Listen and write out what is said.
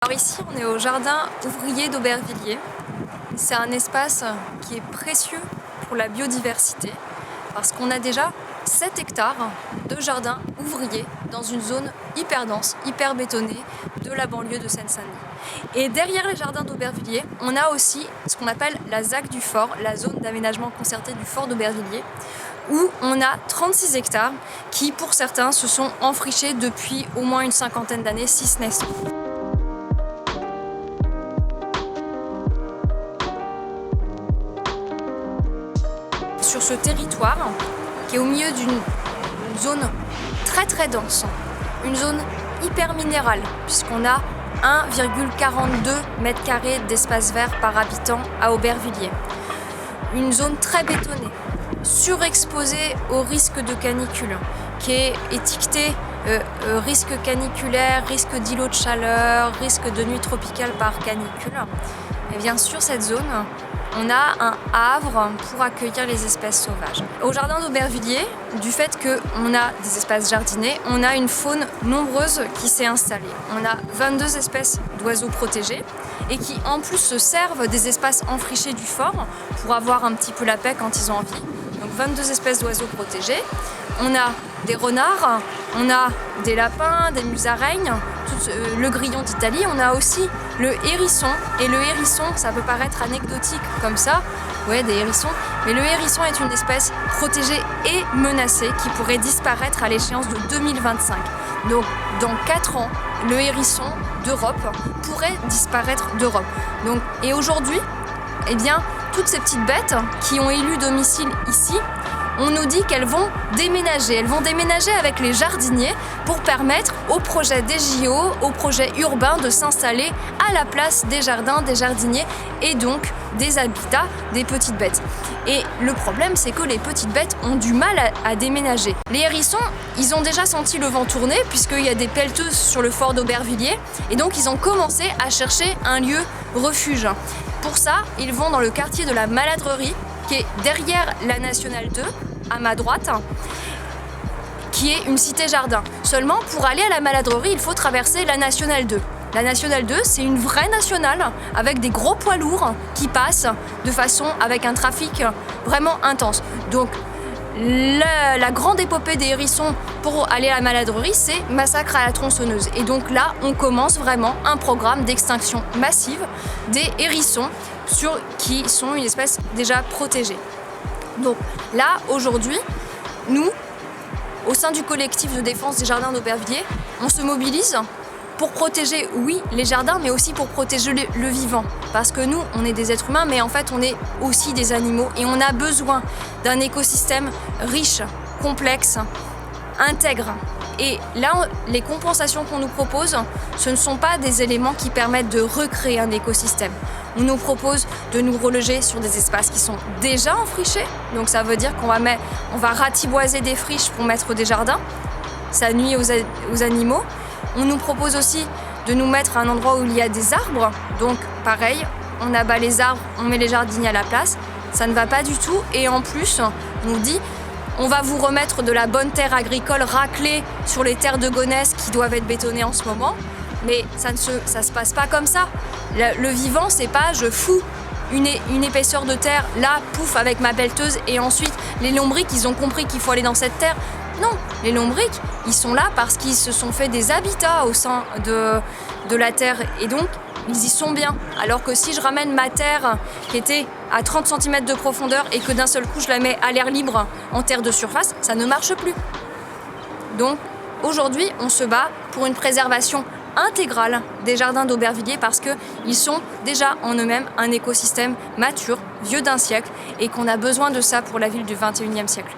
Alors ici, on est au jardin ouvrier d'Aubervilliers. C'est un espace qui est précieux pour la biodiversité parce qu'on a déjà 7 hectares de jardin ouvrier dans une zone hyper dense, hyper bétonnée de la banlieue de Seine-Saint-Denis. Et derrière les jardins d'Aubervilliers, on a aussi ce qu'on appelle la ZAC du Fort, la zone d'aménagement concerté du Fort d'Aubervilliers, où on a 36 hectares qui, pour certains, se sont enfrichés depuis au moins une cinquantaine d'années, si ce n'est 100. Sur ce territoire, qui est au milieu d'une zone très dense, une zone hyper minérale, puisqu'on a 1,42 m² d'espace vert par habitant à Aubervilliers. Une zone très bétonnée, surexposée au risque de canicule, qui est étiquetée risque caniculaire, risque d'îlot de chaleur, risque de nuit tropicale par canicule. Et bien sûr, cette zone, on a un havre pour accueillir les espèces sauvages. Au jardin d'Aubervilliers, du fait qu'on a des espaces jardinés, on a une faune nombreuse qui s'est installée. On a 22 espèces d'oiseaux protégés et qui en plus se servent des espaces enfrichés du fort pour avoir un petit peu la paix quand ils ont envie. Donc 22 espèces d'oiseaux protégés. On a des renards, on a des lapins, des musaraignes, le grillon d'Italie, on a aussi le hérisson. Et le hérisson, ça peut paraître anecdotique comme ça, ouais, des hérissons, mais le hérisson est une espèce protégée et menacée qui pourrait disparaître à l'échéance de 2025. Donc dans 4 ans, le hérisson d'Europe pourrait disparaître d'Europe. Donc, et aujourd'hui, eh bien, toutes ces petites bêtes qui ont élu domicile ici, on nous dit qu'elles vont déménager. Elles vont déménager avec les jardiniers pour permettre au projet des JO, au projet urbain de s'installer à la place des jardins, des jardiniers et donc des habitats des petites bêtes. Et le problème, c'est que les petites bêtes ont du mal à déménager. Les hérissons, ils ont déjà senti le vent tourner puisqu'il y a des pelleteuses sur le fort d'Aubervilliers et donc ils ont commencé à chercher un lieu refuge. Pour ça, ils vont dans le quartier de la Maladrerie, qui est derrière la Nationale 2, à ma droite, qui est une cité-jardin. Seulement, pour aller à la Maladrerie, il faut traverser la Nationale 2. La Nationale 2, c'est une vraie nationale avec des gros poids lourds qui passent de façon avec un trafic vraiment intense. Donc, la grande épopée des hérissons pour aller à la Maladrerie, c'est massacre à la tronçonneuse. Et donc là, on commence vraiment un programme d'extinction massive des hérissons qui sont une espèce déjà protégée. Donc là, aujourd'hui, nous, au sein du collectif de défense des jardins d'Aubervilliers, on se mobilise pour protéger, oui, les jardins, mais aussi pour protéger le vivant. Parce que nous, on est des êtres humains, mais en fait, on est aussi des animaux. Et on a besoin d'un écosystème riche, complexe, intègre. Et là, les compensations qu'on nous propose, ce ne sont pas des éléments qui permettent de recréer un écosystème. On nous propose de nous reloger sur des espaces qui sont déjà enfrichés. Donc ça veut dire qu'on va ratiboiser des friches pour mettre des jardins. Ça nuit aux animaux. On nous propose aussi de nous mettre à un endroit où il y a des arbres. Donc pareil, on abat les arbres, on met les jardiniers à la place. Ça ne va pas du tout. Et en plus, on nous dit, on va vous remettre de la bonne terre agricole raclée sur les terres de Gonesse qui doivent être bétonnées en ce moment. Mais ça se passe pas comme ça. Le vivant, c'est pas je fous une épaisseur de terre là, pouf, avec ma pelleteuse et ensuite les lombrics, ils ont compris qu'il faut aller dans cette terre. Non, les lombrics, ils sont là parce qu'ils se sont fait des habitats au sein de la terre et donc ils y sont bien. Alors que si je ramène ma terre qui était à 30 cm de profondeur et que d'un seul coup je la mets à l'air libre en terre de surface, ça ne marche plus. Donc aujourd'hui, on se bat pour une préservation intégrale des jardins d'Aubervilliers parce qu'ils sont déjà en eux-mêmes un écosystème mature, vieux d'un siècle et qu'on a besoin de ça pour la ville du 21e siècle.